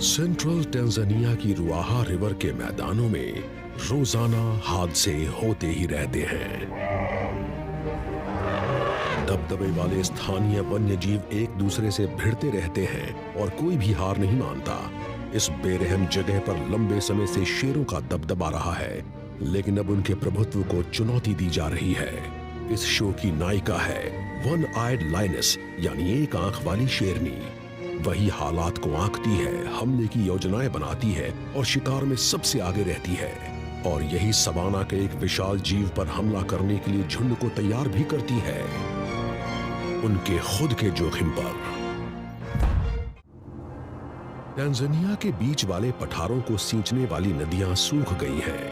Central Tanzania की रुआहा river के मैदानों में रोजाना हादसे होते ही रहते हैं। दबदबे वाले स्थानीय वन्यजीव एक दूसरे से भिड़ते रहते हैं और कोई भी हार नहीं मानता। इस बेरहम जगह पर लंबे समय से शेरों का दबदबा रहा है, लेकिन अब उनके प्रभुत्व को चुनौती दी जा रही है। इस शो की नायिका है वन आइड लायनेस, यानी एक आंख वाली शेरनी। वही हालात को आंकती है, हमले की योजनाएं बनाती है और शिकार में सबसे आगे रहती है। और यही सवाना के एक विशाल जीव पर हमला करने के लिए झुंड को तैयार भी करती है, उनके खुद के जोखिम पर। टैंजानिया के बीच वाले पठारों को सींचने वाली नदियां सूख गई हैं।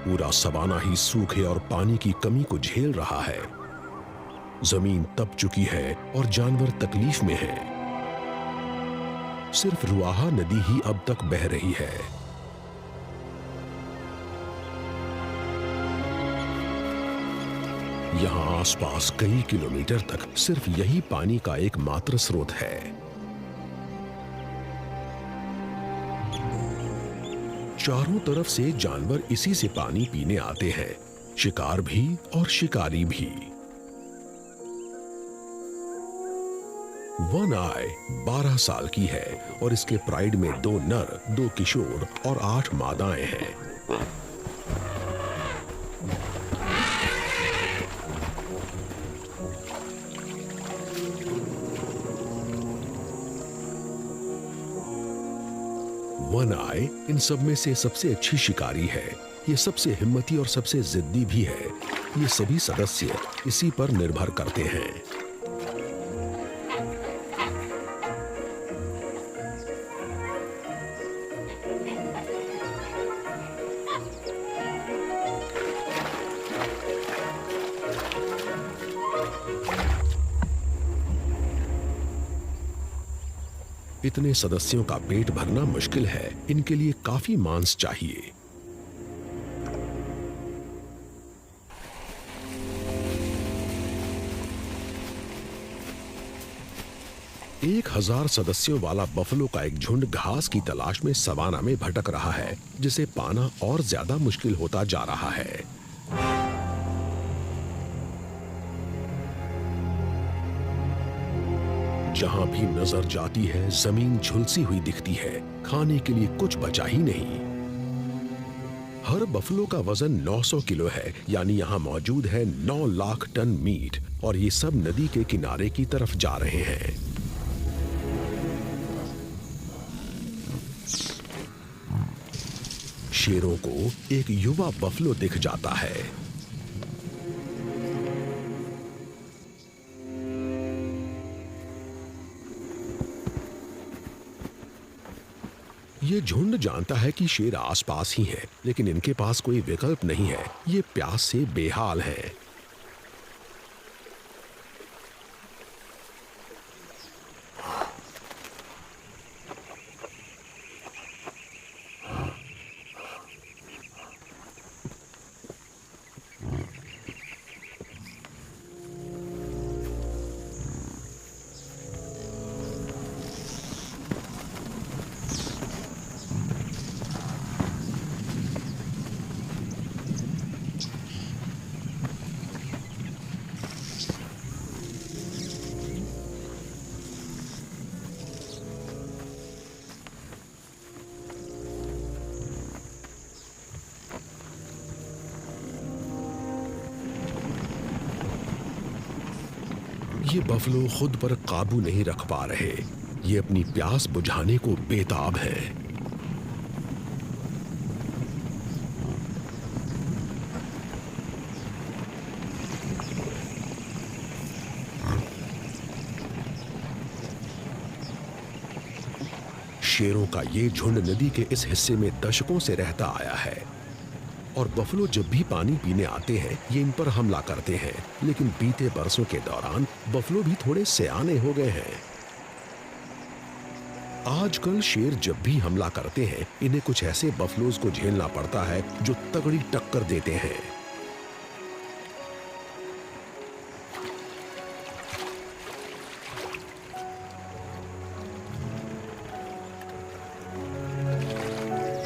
पूरा सवाना ही सूखे और पानी की कमी को झेल रहा है। जमीन तप चुकी है और जानवर तकलीफ में हैं। सिर्फ रुआहा नदी ही अब तक बह रही है। यहां आसपास कई किलोमीटर तक सिर्फ यही पानी का एकमात्र स्रोत है। चारों तरफ से जानवर इसी से पानी पीने आते हैं, शिकार भी और शिकारी भी। वन आई 12 साल की है और इसके प्राइड में 2 नर, 2 किशोर और 8 मादाएं हैं। वन आई इन सब में से सबसे अच्छी शिकारी है। ये सबसे हिम्मती और सबसे जिद्दी भी है। ये सभी सदस्य इसी पर निर्भर करते हैं। इतने सदस्यों का पेट भरना मुश्किल है। इनके लिए काफी मांस चाहिए। एक 1000 सदस्यों वाला बफलो का एक झुंड घास की तलाश में सवाना में भटक रहा है, जिसे पाना और ज्यादा मुश्किल होता जा रहा है। जहां भी नजर जाती है, जमीन झुलसी हुई दिखती है। खाने के लिए कुछ बचा ही नहीं। हर बफलो का वजन 900 किलो है, यानी यहां मौजूद है 9 लाख टन मीट, और ये सब नदी के किनारे की तरफ जा रहे हैं। शेरों को एक युवा बफलो दिख जाता है। ये झुंड जानता है कि शेर आसपास ही है, लेकिन इनके पास कोई विकल्प नहीं है। ये प्यास से बेहाल हैं। ये बफलो खुद पर काबू नहीं रख पा रहे। ये अपनी प्यास बुझाने को बेताब है। शेरों का ये झुंड नदी के इस हिस्से में दशकों से रहता आया है, और बफलो जब भी पानी पीने आते हैं ये इन पर हमला करते हैं। लेकिन बीते बरसों के दौरान बफलो भी थोड़े सयाने हो गए हैं। आजकल शेर जब भी हमला करते हैं, इन्हें कुछ ऐसे बफलोज को झेलना पड़ता है जो तगड़ी टक्कर देते हैं।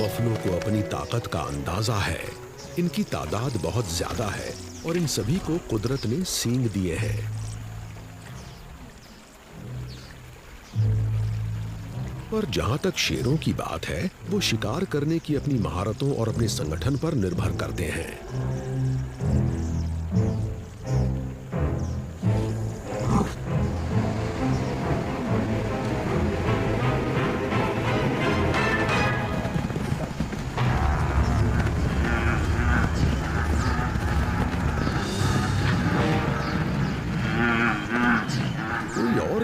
बफलो को अपनी ताकत का अंदाजा है। इनकी तादाद बहुत ज्यादा है और इन सभी को कुदरत ने सींग दिए हैं। पर जहां तक शेरों की बात है, वो शिकार करने की अपनी महारतों और अपने संगठन पर निर्भर करते हैं।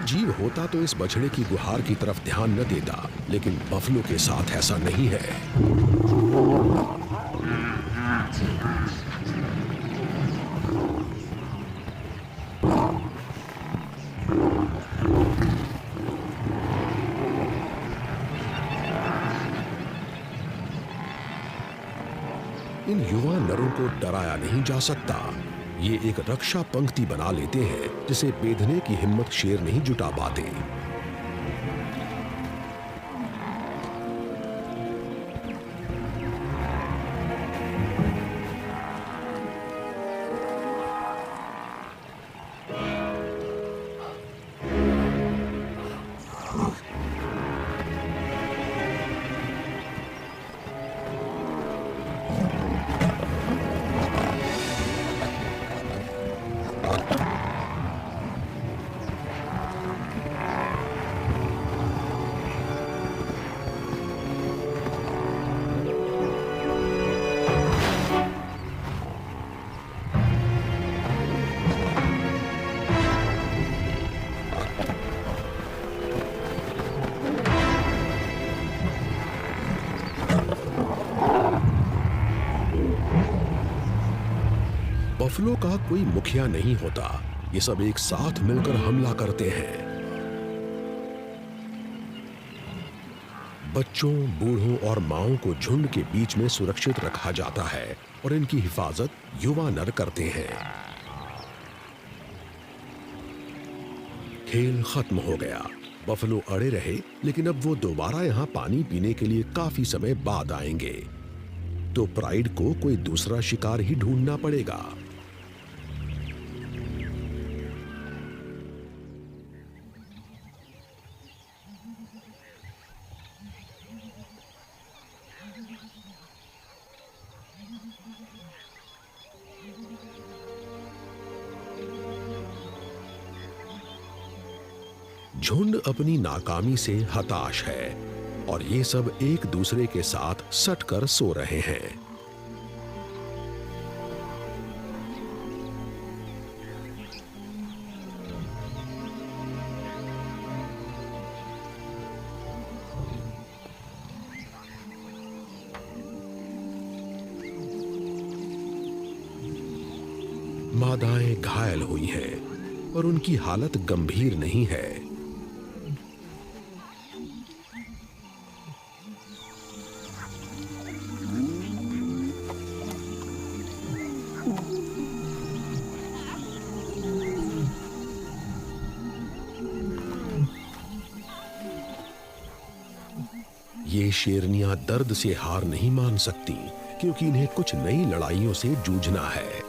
जीव होता तो इस बछड़े की गुहार की तरफ ध्यान न देता, लेकिन बफलो के साथ ऐसा नहीं है। इन युवा नरों को डराया नहीं जा सकता। ये एक रक्षा पंक्ति बना लेते हैं जिसे बेधने की हिम्मत शेर नहीं जुटा पाते। बफलो का कोई मुखिया नहीं होता, ये सब एक साथ मिलकर हमला करते हैं। बच्चों, बूढ़ों और माओं को झुंड के बीच में सुरक्षित रखा जाता है और इनकी हिफाजत युवा नर करते हैं। खेल खत्म हो गया। बफलो अड़े रहे, लेकिन अब वो दोबारा यहाँ पानी पीने के लिए काफी समय बाद आएंगे। तो प्राइड को कोई दूसरा शिकार ही ढूंढना पड़ेगा। झुंड अपनी नाकामी से हताश है और ये सब एक दूसरे के साथ सटकर सो रहे हैं। मादाएं घायल हुई हैं, पर उनकी हालत गंभीर नहीं है। ये शेरनियां दर्द से हार नहीं मान सकती, क्योंकि इन्हें कुछ नई लड़ाइयों से जूझना है।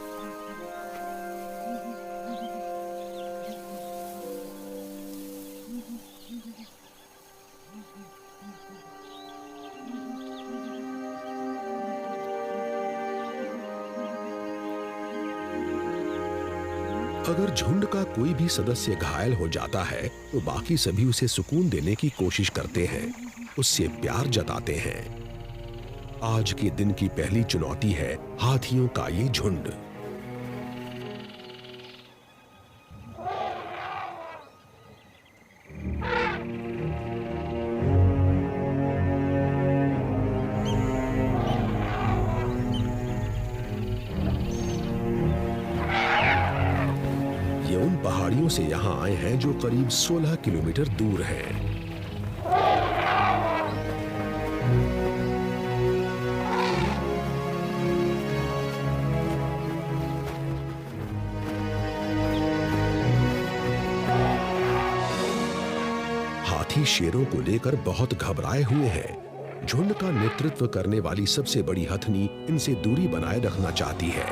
अगर झुंड का कोई भी सदस्य घायल हो जाता है तो बाकी सभी उसे सुकून देने की कोशिश करते हैं, उससे प्यार जताते हैं। आज के दिन की पहली चुनौती है हाथियों का ये झुंड। ये उन पहाड़ियों से यहां आए हैं जो करीब 16 किलोमीटर दूर हैं। हाथी शेरों को लेकर बहुत घबराए हुए हैं। झुंड का नेतृत्व करने वाली सबसे बड़ी हथनी इनसे दूरी बनाए रखना चाहती है।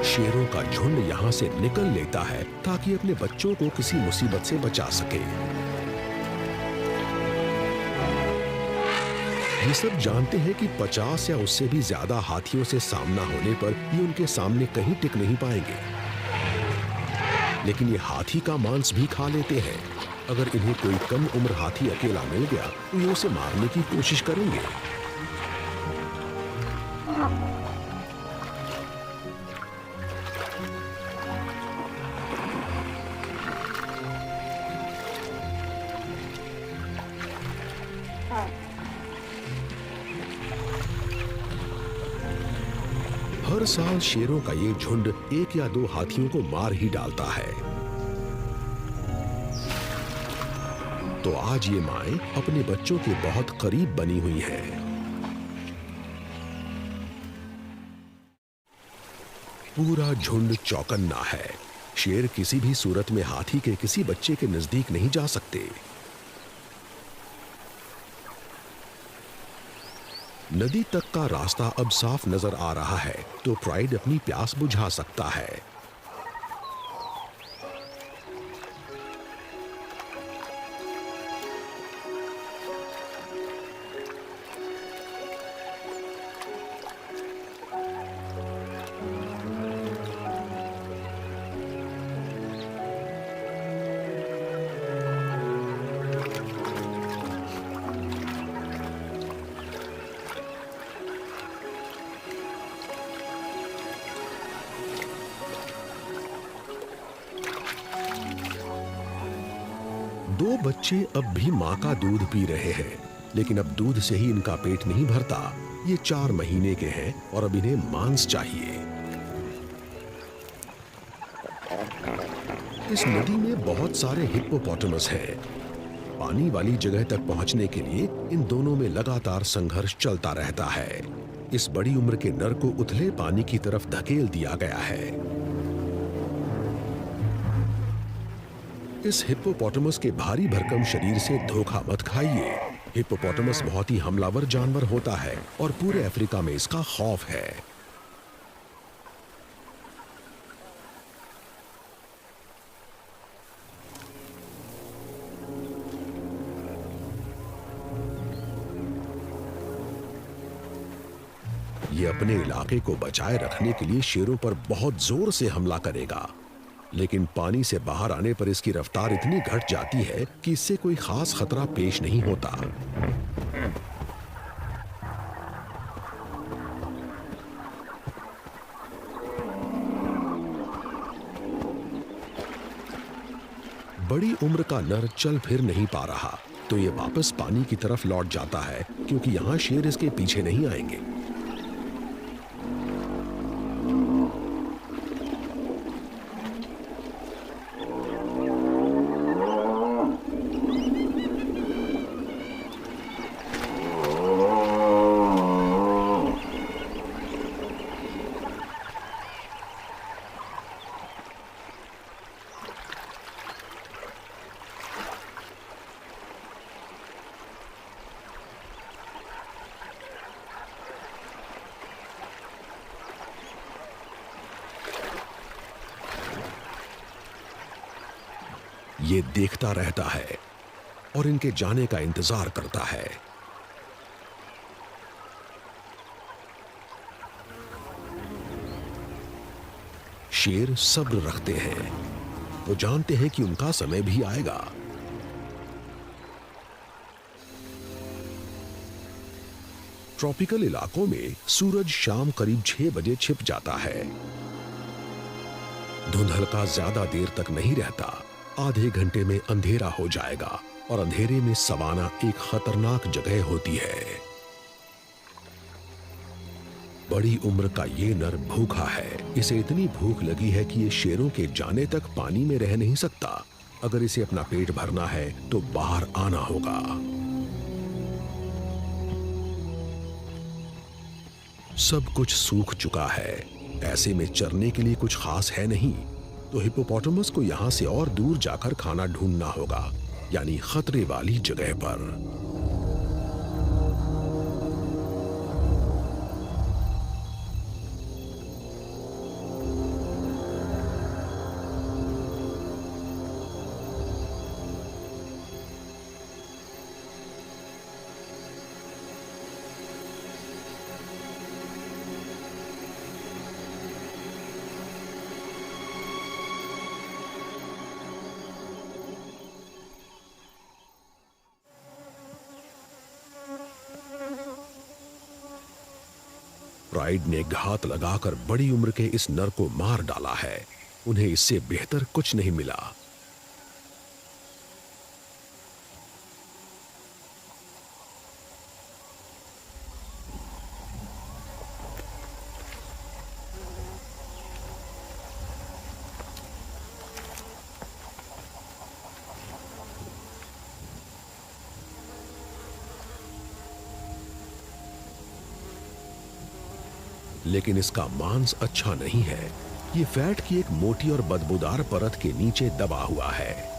शेरों का झुंड यहां से निकल लेता है ताकि अपने बच्चों को किसी मुसीबत से बचा सके। ये सब जानते हैं कि 50 या उससे भी ज्यादा हाथियों से सामना होने पर ये उनके सामने कहीं टिक नहीं पाएंगे। लेकिन ये हाथी का मांस भी खा लेते हैं। अगर इन्हें कोई कम उम्र हाथी अकेला मिल गया तो ये उसे मारने की कोशिश करेंगे। हर साल शेरों का ये झुंड 1 या 2 हाथियों को मार ही डालता है। तो आज ये माएं अपने बच्चों के बहुत करीब बनी हुई हैं। पूरा झुंड चौकन्ना है। शेर किसी भी सूरत में हाथी के किसी बच्चे के नजदीक नहीं जा सकते। नदी तक का रास्ता अब साफ नजर आ रहा है, तो प्राइड अपनी प्यास बुझा सकता है। दो बच्चे अब भी माँ का दूध पी रहे हैं, लेकिन अब दूध से ही इनका पेट नहीं भरता। ये 4 महीने के हैं और अब इन्हें मांस चाहिए। इस नदी में बहुत सारे हिप्पोपोटामस हैं। पानी वाली जगह तक पहुंचने के लिए इन दोनों में लगातार संघर्ष चलता रहता है। इस बड़ी उम्र के नर को उथले पानी की तरफ धकेल दिया गया है। इस हिप्पोपोटामस के भारी भरकम शरीर से धोखा मत खाइए। हिप्पोपोटामस बहुत ही हमलावर जानवर होता है और पूरे अफ्रीका में इसका खौफ है। ये अपने इलाके को बचाए रखने के लिए शेरों पर बहुत जोर से हमला करेगा, लेकिन पानी से बाहर आने पर इसकी रफ्तार इतनी घट जाती है कि इससे कोई खास खतरा पेश नहीं होता। बड़ी उम्र का नर चल फिर नहीं पा रहा, तो ये वापस पानी की तरफ लौट जाता है, क्योंकि यहां शेर इसके पीछे नहीं आएंगे। ये देखता रहता है और इनके जाने का इंतजार करता है। शेर सब्र रखते हैं। वो जानते हैं कि उनका समय भी आएगा। ट्रॉपिकल इलाकों में सूरज शाम करीब 6 बजे छिप जाता है। धुंधलका ज्यादा देर तक नहीं रहता। आधे घंटे में अंधेरा हो जाएगा और अंधेरे में सवाना एक खतरनाक जगह होती है। बड़ी उम्र का ये नर भूखा है। इसे इतनी भूख लगी है कि ये शेरों के जाने तक पानी में रह नहीं सकता। अगर इसे अपना पेट भरना है तो बाहर आना होगा। सब कुछ सूख चुका है। ऐसे में चरने के लिए कुछ खास है नहीं, तो हिप्पोपोटामस को यहाँ से और दूर जाकर खाना ढूंढना होगा, यानी खतरे वाली जगह पर। प्राइड ने घात लगाकर बड़ी उम्र के इस नर को मार डाला है। उन्हें इससे बेहतर कुछ नहीं मिला। लेकिन इसका मांस अच्छा नहीं है। ये फैट की एक मोटी और बदबूदार परत के नीचे दबा हुआ है।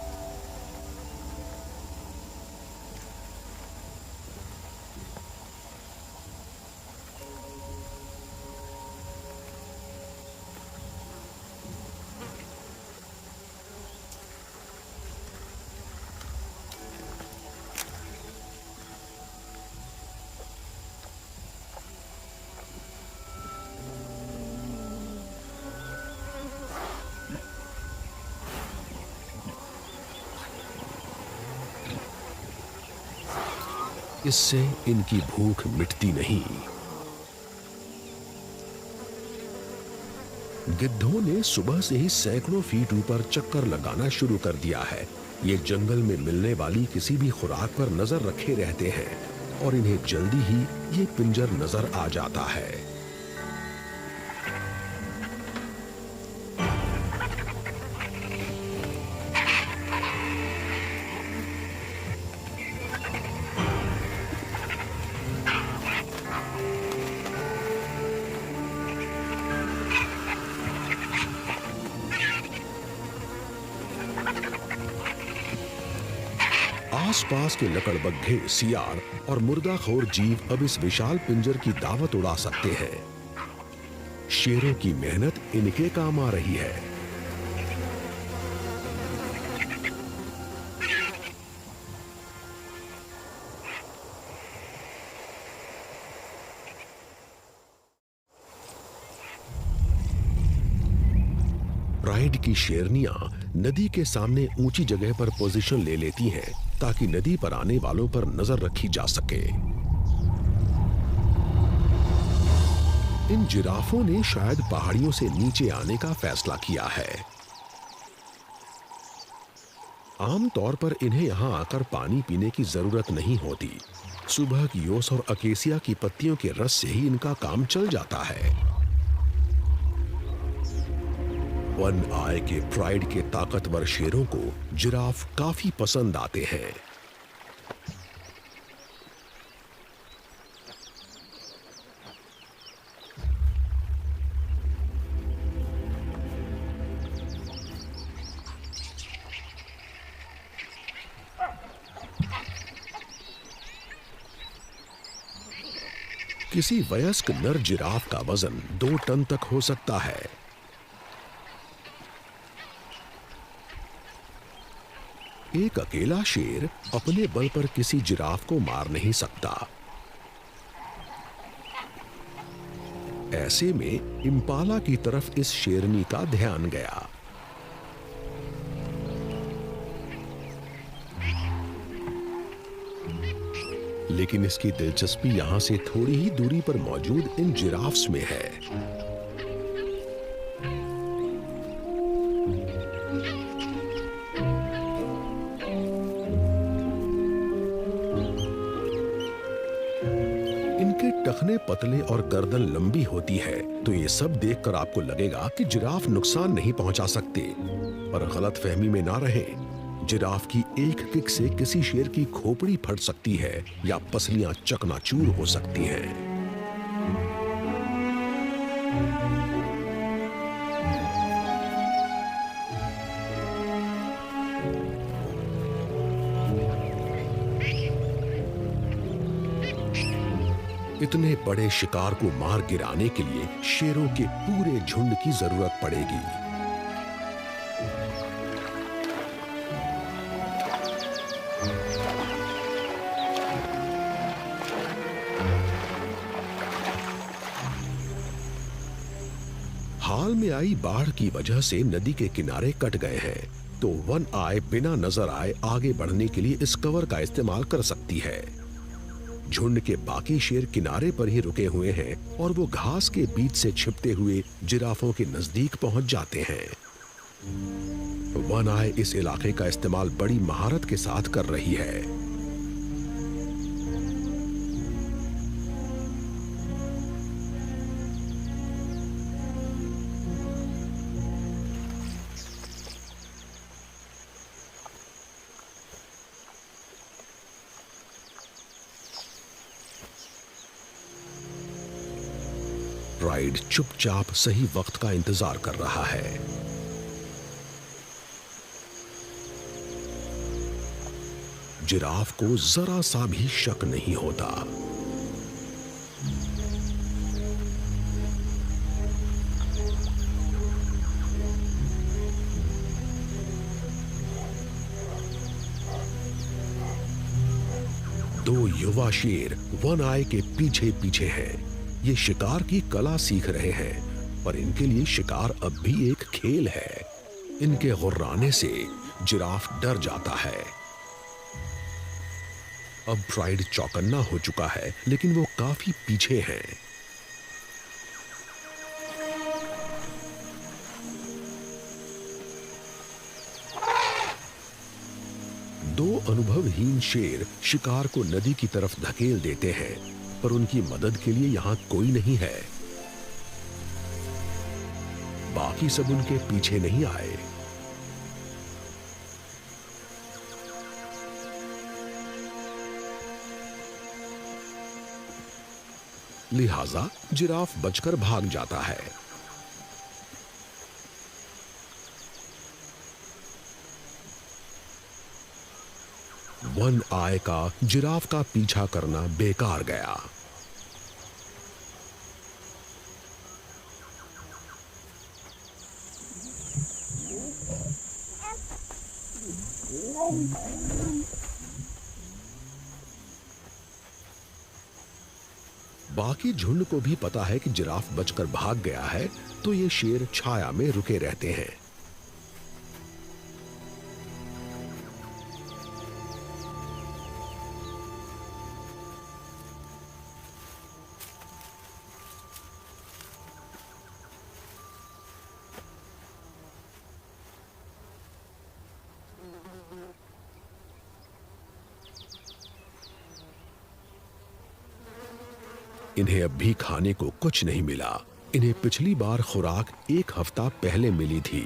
इससे इनकी भूख मिटती नहीं। गिद्धों ने सुबह से ही सैकड़ों फीट ऊपर चक्कर लगाना शुरू कर दिया है। ये जंगल में मिलने वाली किसी भी खुराक पर नजर रखे रहते हैं और इन्हें जल्दी ही ये पिंजर नजर आ जाता है। आसपास के लकड़बग्घे, सियार और मुर्दाखोर जीव अब इस विशाल पिंजर की दावत उड़ा सकते हैं। शेरों की मेहनत इनके काम आ रही है। प्राइड की शेरनियां नदी के सामने ऊंची जगह पर पोजीशन ले लेती हैं ताकि नदी पर आने वालों पर नजर रखी जा सके। इन जिराफों ने शायद पहाड़ियों से नीचे आने का फैसला किया है। आमतौर पर इन्हें यहां आकर पानी पीने की जरूरत नहीं होती। सुबह की ओस और अकेसिया की पत्तियों के रस से ही इनका काम चल जाता है। वन आय के प्राइड के ताकतवर शेरों को जिराफ काफी पसंद आते हैं। किसी वयस्क नर जिराफ का वजन 2 टन तक हो सकता है। एक अकेला शेर अपने बल पर किसी जिराफ को मार नहीं सकता। ऐसे में इम्पाला की तरफ इस शेरनी का ध्यान गया। लेकिन इसकी दिलचस्पी यहां से थोड़ी ही दूरी पर मौजूद इन जिराफ्स में है। इनके टखने पतले और गर्दन लंबी होती है, तो ये सब देखकर आपको लगेगा कि जिराफ नुकसान नहीं पहुंचा सकते। पर गलतफहमी में ना रहें। जिराफ की एक किक से किसी शेर की खोपड़ी फट सकती है या पसलियां चकनाचूर हो सकती हैं। इतने बड़े शिकार को मार गिराने के लिए शेरों के पूरे झुंड की जरूरत पड़ेगी। हाल में आई बाढ़ की वजह से नदी के किनारे कट गए हैं, तो वन आय बिना नजर आए आगे बढ़ने के लिए इस कवर का इस्तेमाल कर सकती है। झुंड के बाकी शेर किनारे पर ही रुके हुए हैं और वो घास के बीच से छिपते हुए जिराफों के नजदीक पहुंच जाते हैं। वन आय इस इलाके का इस्तेमाल बड़ी महारत के साथ कर रही है। प्राइड चुपचाप सही वक्त का इंतजार कर रहा है। जिराफ को जरा सा भी शक नहीं होता। दो युवा शेर वन आय के पीछे पीछे हैं। ये शिकार की कला सीख रहे हैं, पर इनके लिए शिकार अब भी एक खेल है। इनके गुर्राने से जिराफ डर जाता है। अब प्राइड चौकन्ना हो चुका है, लेकिन वो काफी पीछे हैं। दो अनुभवहीन शेर शिकार को नदी की तरफ धकेल देते हैं, पर उनकी मदद के लिए यहां कोई नहीं है। बाकी सब उनके पीछे नहीं आए। लिहाजा जिराफ बचकर भाग जाता है। वन आय का जिराफ का पीछा करना बेकार गया। बाकी झुंड को भी पता है कि जिराफ बचकर भाग गया है, तो ये शेर छाया में रुके रहते हैं। इन्हें अब भी खाने को कुछ नहीं मिला। इन्हें पिछली बार खुराक एक हफ्ता पहले मिली थी।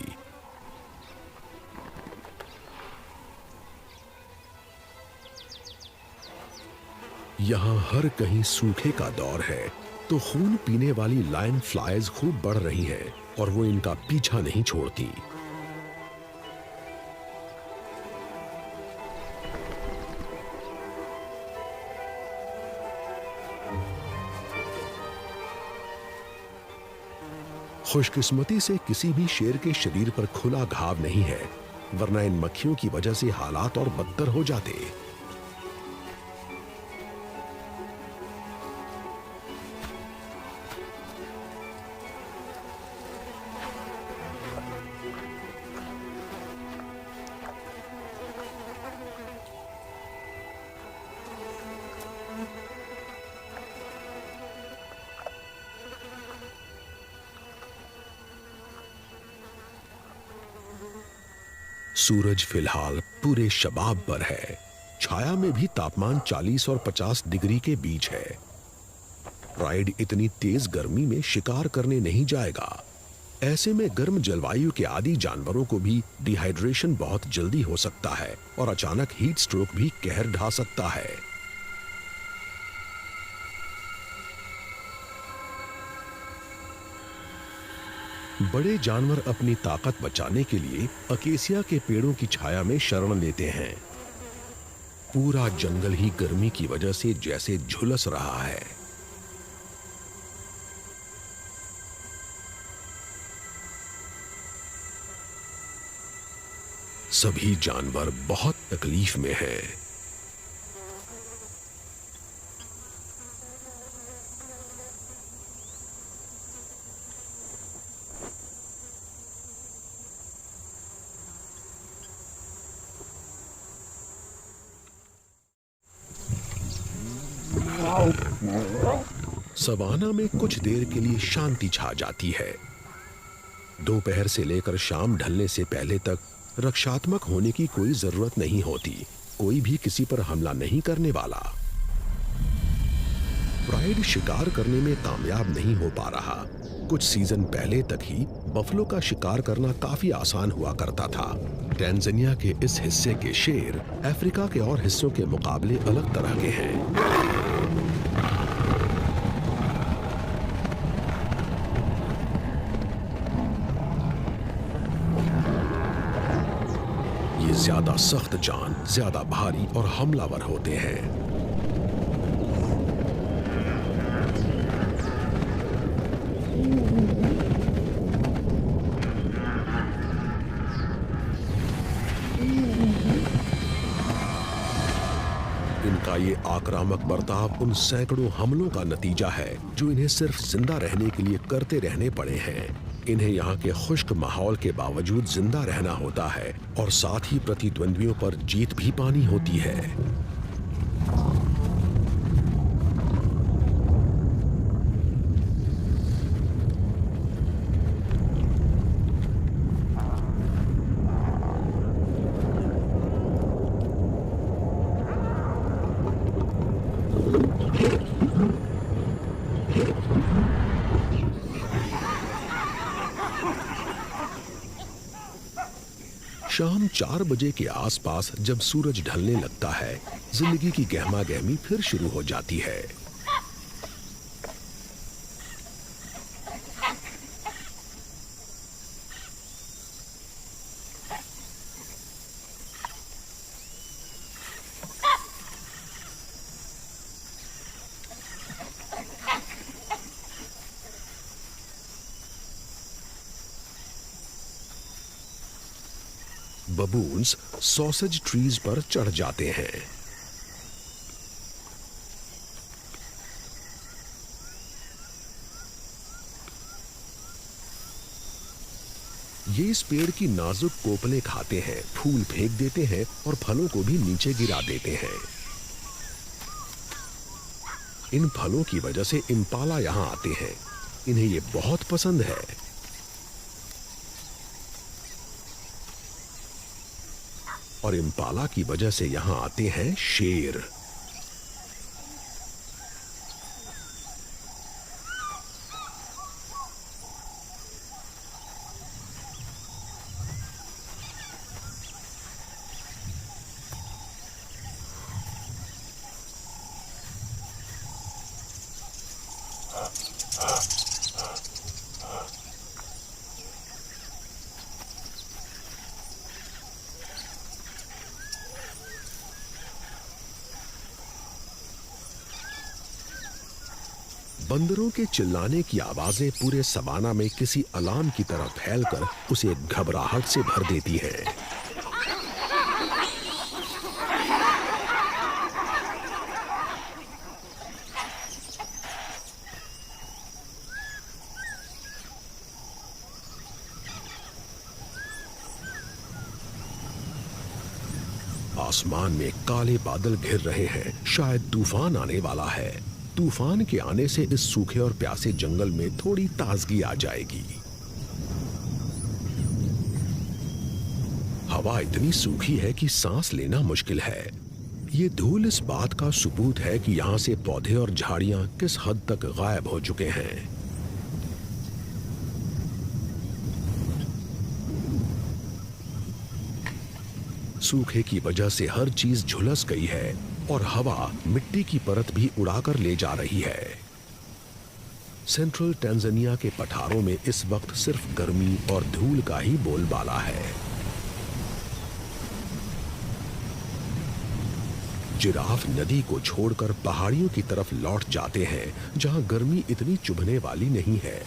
यहां हर कहीं सूखे का दौर है, तो खून पीने वाली लायन फ्लाइज खूब बढ़ रही हैं और वो इनका पीछा नहीं छोड़ती। खुशकिस्मती से किसी भी शेर के शरीर पर खुला घाव नहीं है, वरना इन मक्खियों की वजह से हालात और बदतर हो जाते। सूरज फिलहाल पूरे शबाब पर है। छाया में भी तापमान 40 और 50 डिग्री के बीच है। प्राइड इतनी तेज गर्मी में शिकार करने नहीं जाएगा। ऐसे में गर्म जलवायु के आदी जानवरों को भी डिहाइड्रेशन बहुत जल्दी हो सकता है और अचानक हीट स्ट्रोक भी कहर ढा सकता है। बड़े जानवर अपनी ताकत बचाने के लिए अकेसिया के पेड़ों की छाया में शरण लेते हैं। पूरा जंगल ही गर्मी की वजह से जैसे झुलस रहा है। सभी जानवर बहुत तकलीफ में हैं। सवाना में कुछ देर के लिए शांति छा जाती है। दोपहर से लेकर शाम ढलने से पहले तक रक्षात्मक होने की कोई जरूरत नहीं होती। कोई भी किसी पर हमला नहीं करने वाला। प्राइड शिकार करने में कामयाब नहीं हो पा रहा। कुछ सीजन पहले तक ही बफलो का शिकार करना काफी आसान हुआ करता था। टैंजानिया के इस हिस्से के शेर अफ्रीका के और हिस्सों के मुकाबले अलग तरह के हैं। ये ज्यादा सख्त जान, ज्यादा भारी और हमलावर होते हैं। इनका ये आक्रामक बर्ताव उन सैकड़ों हमलों का नतीजा है जो इन्हें सिर्फ जिंदा रहने के लिए करते रहने पड़े हैं। इन्हें यहाँ के खुश्क माहौल के बावजूद जिंदा रहना होता है और साथ ही प्रतिद्वंद्वियों पर जीत भी पानी होती है। शाम 4 बजे के आसपास जब सूरज ढलने लगता है, जिंदगी की गहमा गहमी फिर शुरू हो जाती है। बबून्स सॉसेज ट्रीज पर चढ़ जाते हैं। ये इस पेड़ की नाजुक कोपलें खाते हैं, फूल फेंक देते हैं और फलों को भी नीचे गिरा देते हैं। इन फलों की वजह से इम्पाला यहां आते हैं। इन्हें ये बहुत पसंद है। और इम्पाला की वजह से यहां आते हैं शेर। बंदरों के चिल्लाने की आवाजें पूरे सवाना में किसी अलार्म की तरह फैलकर उसे घबराहट से भर देती हैं। आसमान में काले बादल घिर रहे हैं। शायद तूफान आने वाला है। तूफान के आने से इस सूखे और प्यासे जंगल में थोड़ी ताजगी आ जाएगी। हवा इतनी सूखी है कि सांस लेना मुश्किल है। ये धूल इस बात का सबूत है कि यहां से पौधे और झाड़ियां किस हद तक गायब हो चुके हैं। सूखे की वजह से हर चीज झुलस गई है और हवा मिट्टी की परत भी उड़ाकर ले जा रही है। सेंट्रल टैंजानिया के पठारों में इस वक्त सिर्फ गर्मी और धूल का ही बोलबाला है। जिराफ नदी को छोड़कर पहाड़ियों की तरफ लौट जाते हैं, जहां गर्मी इतनी चुभने वाली नहीं है।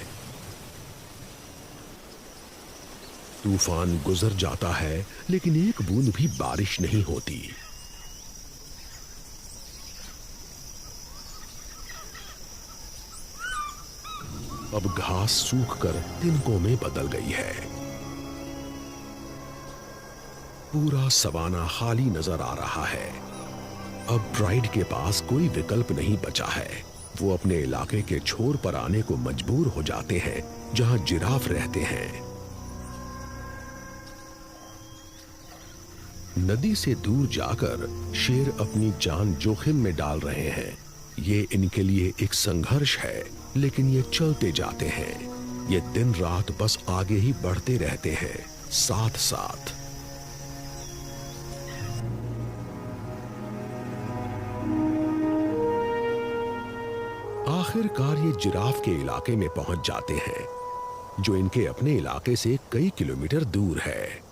तूफान गुजर जाता है, लेकिन एक बूंद भी बारिश नहीं होती। अब घास सूखकर तिनकों में बदल गई है। पूरा सवाना खाली नजर आ रहा है। अब प्राइड के पास कोई विकल्प नहीं बचा है। वो अपने इलाके के छोर पर आने को मजबूर हो जाते हैं, जहां जिराफ रहते हैं। नदी से दूर जाकर शेर अपनी जान जोखिम में डाल रहे हैं। ये इनके लिए एक संघर्ष है, लेकिन ये चलते जाते हैं। ये दिन रात बस आगे ही बढ़ते रहते हैं, साथ साथ। आखिरकार ये जिराफ के इलाके में पहुंच जाते हैं, जो इनके अपने इलाके से कई किलोमीटर दूर है।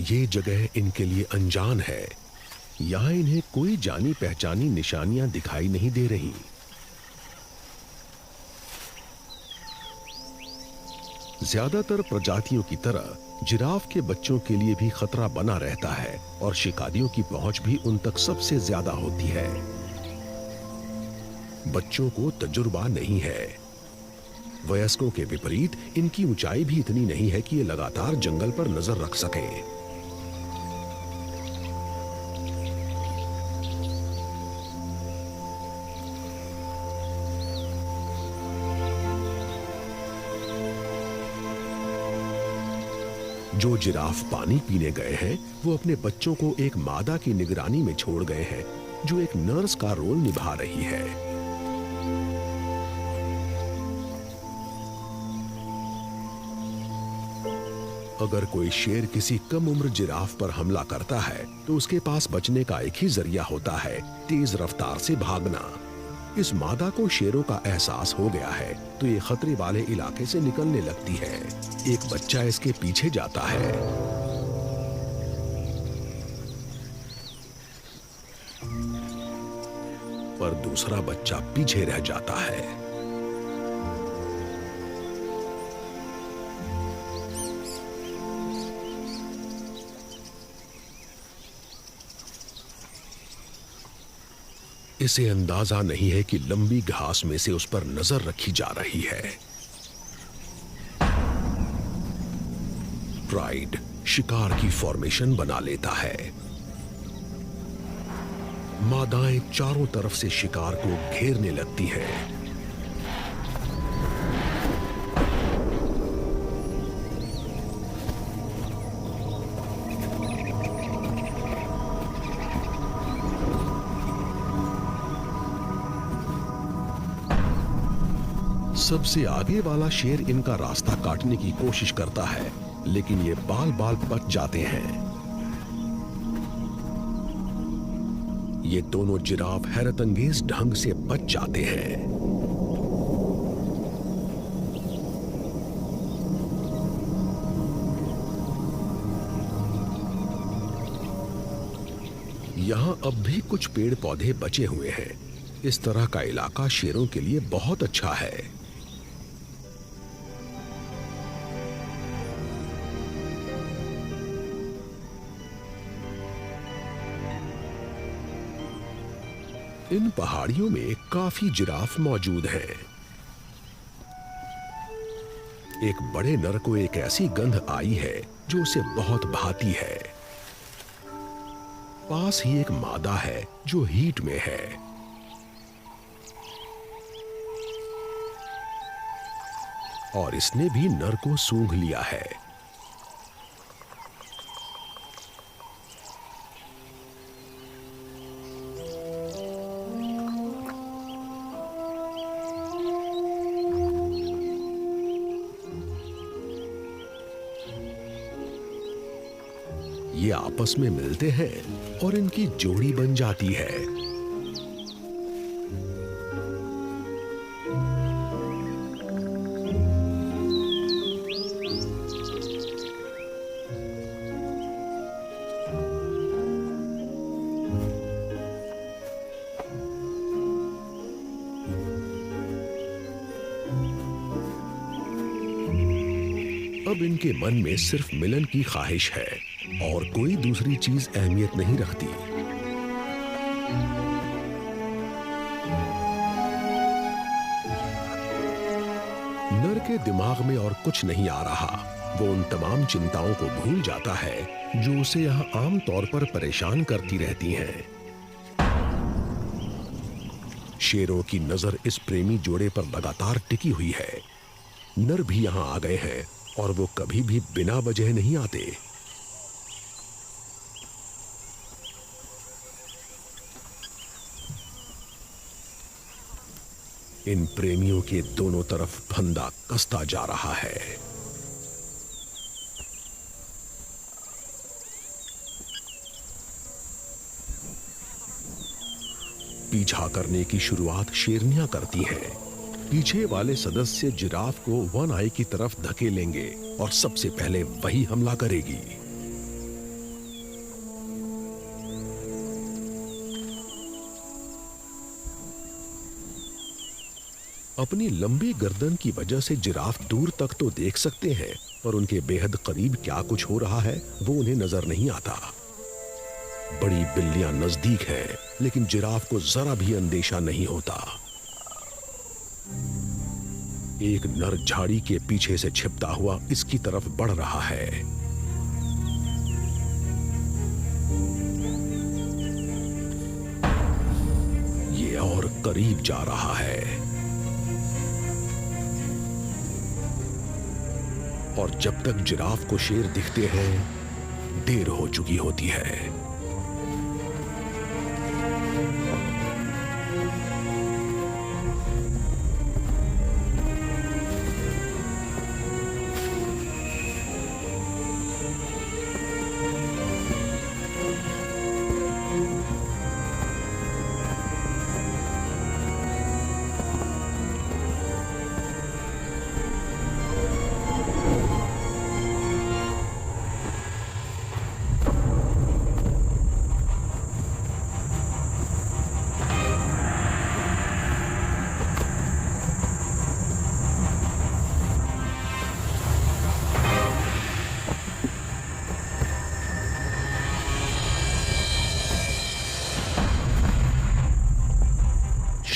ये जगह इनके लिए अनजान है। यहां इन्हें कोई जानी पहचानी निशानियां दिखाई नहीं दे रही। ज्यादातर प्रजातियों की तरह जिराफ के बच्चों के लिए भी खतरा बना रहता है, और शिकारियों की पहुंच भी उन तक सबसे ज्यादा होती है। बच्चों को तजुर्बा नहीं है। वयस्कों के विपरीत इनकी ऊंचाई भी इतनी नहीं है कि ये लगातार जंगल पर नजर रख सकें। जो जिराफ पानी पीने गए हैं, वो अपने बच्चों को एक मादा की निगरानी में छोड़ गए हैं, जो एक नर्स का रोल निभा रही है। अगर कोई शेर किसी कम उम्र जिराफ पर हमला करता है, तो उसके पास बचने का एक ही जरिया होता है, तेज रफ्तार से भागना। इस मादा को शेरों का एहसास हो गया है, तो ये खतरे वाले इलाके से निकलने लगती है। एक बच्चा इसके पीछे जाता है। पर दूसरा बच्चा पीछे रह जाता है। इसे अंदाजा नहीं है कि लंबी घास में से उस पर नजर रखी जा रही है। प्राइड शिकार की फॉर्मेशन बना लेता है। मादाएं चारों तरफ से शिकार को घेरने लगती हैं। सबसे आगे वाला शेर इनका रास्ता काटने की कोशिश करता है, लेकिन ये बाल बाल बच जाते हैं। ये दोनों जिराफ हैरतअंगेज ढंग से बच जाते हैं। यहां अब भी कुछ पेड़ पौधे बचे हुए हैं। इस तरह का इलाका शेरों के लिए बहुत अच्छा है। इन पहाड़ियों में काफी जिराफ मौजूद हैं। एक बड़े नर को एक ऐसी गंध आई है जो उसे बहुत भाती है। पास ही एक मादा है जो हीट में है। और इसने भी नर को सूंघ लिया है। ये आपस में मिलते हैं और इनकी जोड़ी बन जाती है। अब इनके मन में सिर्फ मिलन की ख्वाहिश है और कोई दूसरी चीज अहमियत नहीं रखती। नर के दिमाग में और कुछ नहीं आ रहा। वो उन तमाम चिंताओं को भूल जाता है जो उसे यहाँ आम तौर पर परेशान करती रहती हैं। शेरों की नजर इस प्रेमी जोड़े पर लगातार टिकी हुई है। नर भी यहाँ आ गए हैं और वो कभी भी बिना वजह नहीं आते। इन प्रेमियों के दोनों तरफ फंदा कसता जा रहा है। पीछा करने की शुरुआत शेरनियां करती हैं। पीछे वाले सदस्य जिराफ को वन आई की तरफ धकेलेंगे और सबसे पहले वही हमला करेगी। अपनी लंबी गर्दन की वजह से जिराफ दूर तक तो देख सकते हैं, पर उनके बेहद करीब क्या कुछ हो रहा है वो उन्हें नजर नहीं आता। बड़ी बिल्लियां नजदीक हैं, लेकिन जिराफ को जरा भी अंदेशा नहीं होता। एक नर झाड़ी के पीछे से छिपता हुआ इसकी तरफ बढ़ रहा है। ये और करीब जा रहा है और जब तक जिराफ को शेर दिखते हैं, देर हो चुकी होती है।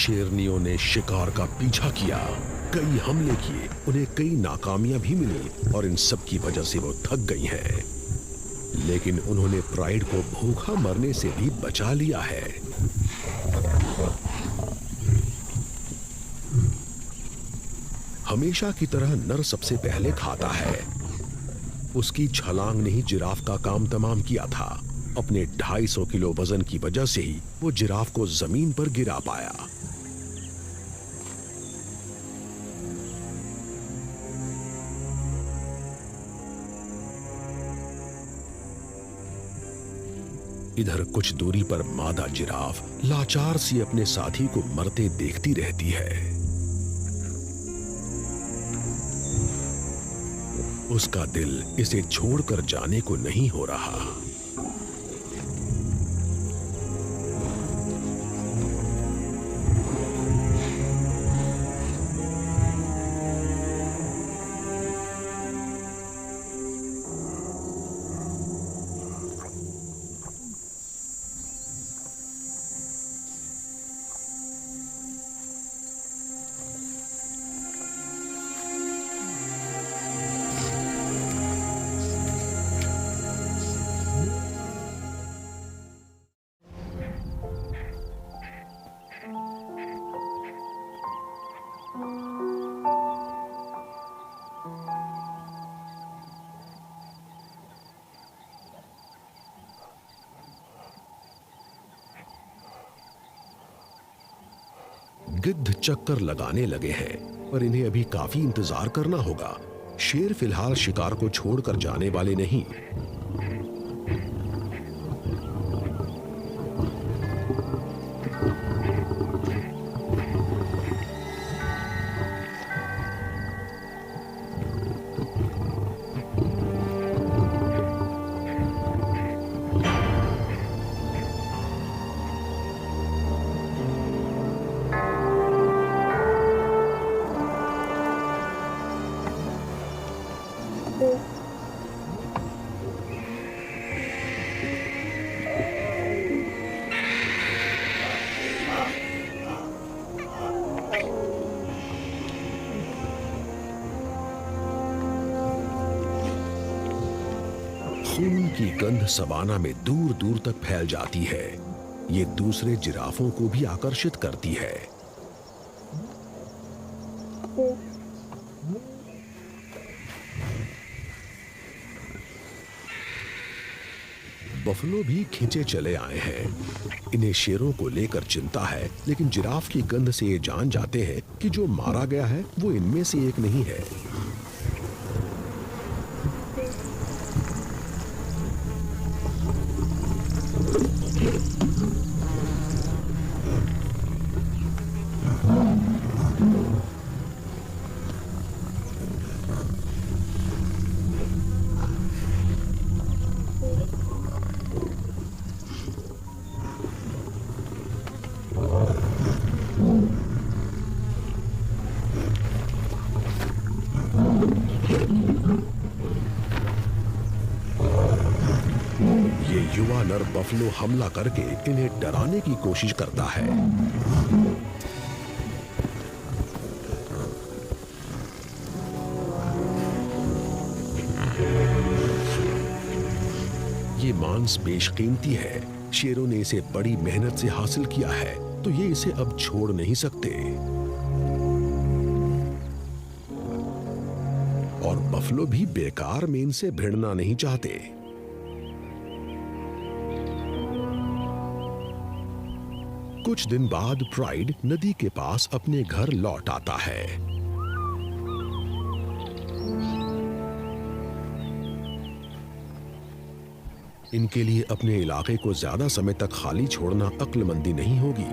शेरनियों ने शिकार का पीछा किया, कई हमले किए, उन्हें कई नाकामियां भी मिली और इन सब की वजह से वो थक गई हैं। लेकिन उन्होंने प्राइड को भूखा मरने से भी बचा लिया है। हमेशा की तरह नर सबसे पहले खाता है। उसकी छलांग ने ही जिराफ का काम तमाम किया था। अपने 250 किलो वजन की वजह से ही वो जिराफ को जमीन पर गिरा पाया। इधर कुछ दूरी पर मादा जिराफ लाचार सी अपने साथी को मरते देखती रहती है। उसका दिल इसे छोड़कर जाने को नहीं हो रहा। गिद्ध चक्कर लगाने लगे हैं, पर इन्हें अभी काफी इंतजार करना होगा। शेर फिलहाल शिकार को छोड़कर जाने वाले नहीं। खून की गंध सवाना में दूर दूर तक फैल जाती है। ये दूसरे जिराफों को भी आकर्षित करती है। बफलो भी खींचे चले आए हैं। इन्हें शेरों को लेकर चिंता है, लेकिन जिराफ की गंध से ये जान जाते हैं कि जो मारा गया है वो इनमें से एक नहीं है। ये युवा नर बफलो हमला करके इन्हें डराने की कोशिश करता है। ये मांस बेशकीमती है। शेरों ने इसे बड़ी मेहनत से हासिल किया है, तो ये इसे अब छोड़ नहीं सकते। और बफलो भी बेकार में इनसे भिड़ना नहीं चाहते। कुछ दिन बाद प्राइड नदी के पास अपने घर लौट आता है। इनके लिए अपने इलाके को ज्यादा समय तक खाली छोड़ना अक्लमंदी नहीं होगी,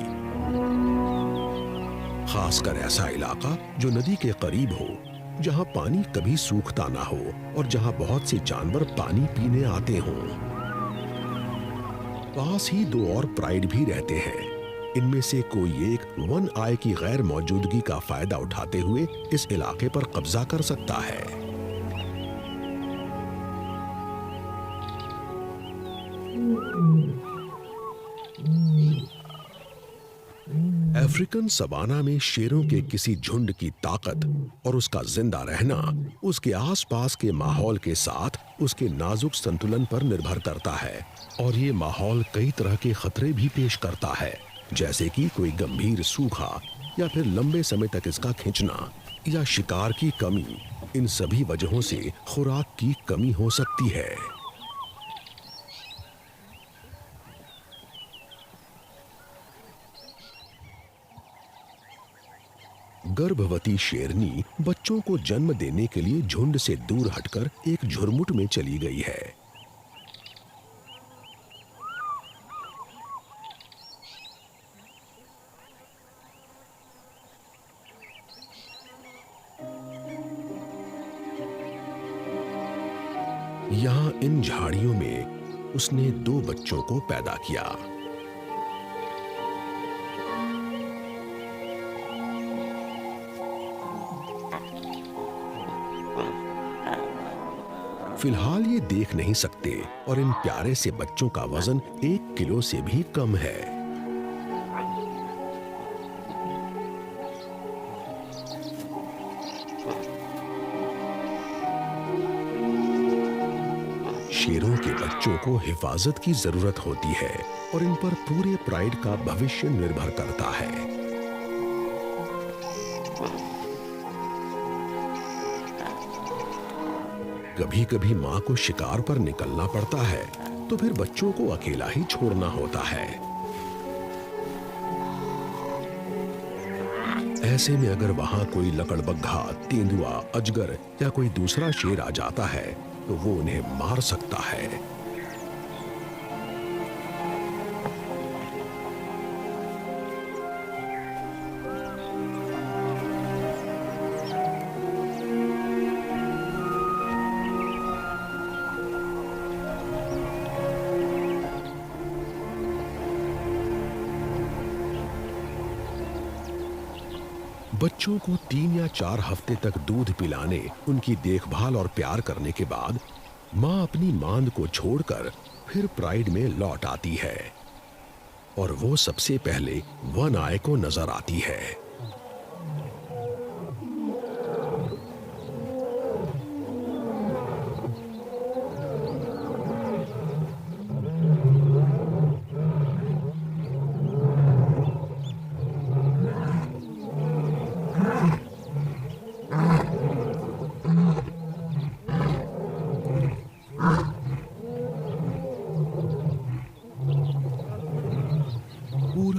खासकर ऐसा इलाका जो नदी के करीब हो, जहां पानी कभी सूखता ना हो और जहां बहुत से जानवर पानी पीने आते हों। पास ही दो और प्राइड भी रहते हैं। इनमें से कोई एक वन आय की गैर मौजूदगी का फायदा उठाते हुए इस इलाके पर कब्जा कर सकता है। अफ्रीकन सवाना में शेरों के किसी झुंड की ताकत और उसका जिंदा रहना उसके आसपास के माहौल के साथ उसके नाजुक संतुलन पर निर्भर करता है। और ये माहौल कई तरह के खतरे भी पेश करता है, जैसे कि कोई गंभीर सूखा या फिर लंबे समय तक इसका खिंचना या शिकार की कमी। इन सभी वजहों से खुराक की कमी हो सकती है। गर्भवती शेरनी बच्चों को जन्म देने के लिए झुंड से दूर हटकर एक झुरमुट में चली गई है। यहां इन झाड़ियों में उसने 2 बच्चों को पैदा किया। फिलहाल ये देख नहीं सकते और इन प्यारे से बच्चों का वजन 1 किलो से भी कम है। शेरों के बच्चों को हिफाजत की जरूरत होती है और इन पर पूरे प्राइड का भविष्य निर्भर करता है। कभी कभी मां को शिकार पर निकलना पड़ता है, तो फिर बच्चों को अकेला ही छोड़ना होता है। ऐसे में अगर वहां कोई लकड़बग्घा, तेंदुआ, अजगर या कोई दूसरा शेर आ जाता है तो वो उन्हें मार सकता है। बच्चों को 3 या 4 हफ्ते तक दूध पिलाने, उनकी देखभाल और प्यार करने के बाद मां अपनी मांद को छोड़कर फिर प्राइड में लौट आती है और वो सबसे पहले वन आय को नजर आती है।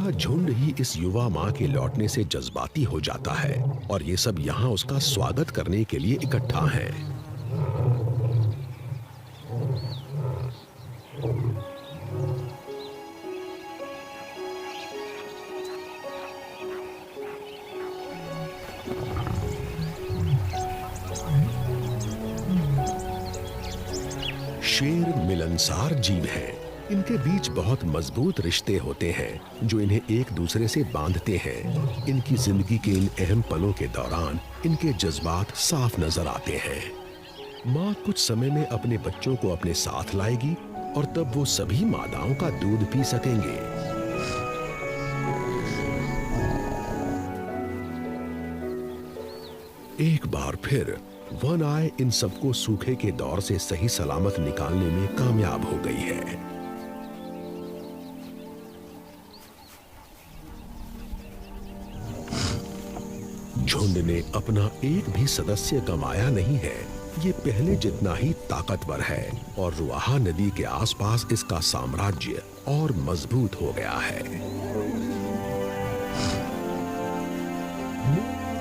पूरा झुंड ही इस युवा माँ के लौटने से जज्बाती हो जाता है और ये सब यहाँ उसका स्वागत करने के लिए इकट्ठा हैं। शेर मिलनसार जीव हैं। इनके बीच बहुत मजबूत रिश्ते होते हैं जो इन्हें एक दूसरे से बांधते हैं। इनकी जिंदगी के इन अहम पलों के दौरान इनके जज्बात साफ नजर आते हैं। माँ कुछ समय में अपने बच्चों को अपने साथ लाएगी और तब वो सभी मादाओं का दूध पी सकेंगे। एक बार फिर वन आय इन सबको सूखे के दौर से सही सलामत निकालने में कामयाब हो गई है। झुंड ने अपना एक भी सदस्य गंवाया नहीं है। ये पहले जितना ही ताकतवर है और रुआहा नदी के आसपास इसका साम्राज्य और मजबूत हो गया है।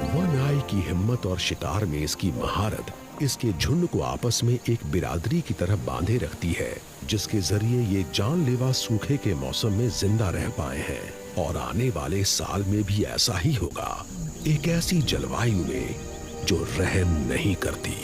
वन आय की हिम्मत और शिकार में इसकी महारत इसके झुंड को आपस में एक बिरादरी की तरह बांधे रखती है, जिसके जरिए ये जानलेवा सूखे के मौसम में जिंदा रह पाए हैं। और आने वाले साल में भी ऐसा ही होगा, एक ऐसी जलवायु में जो रहम नहीं करती।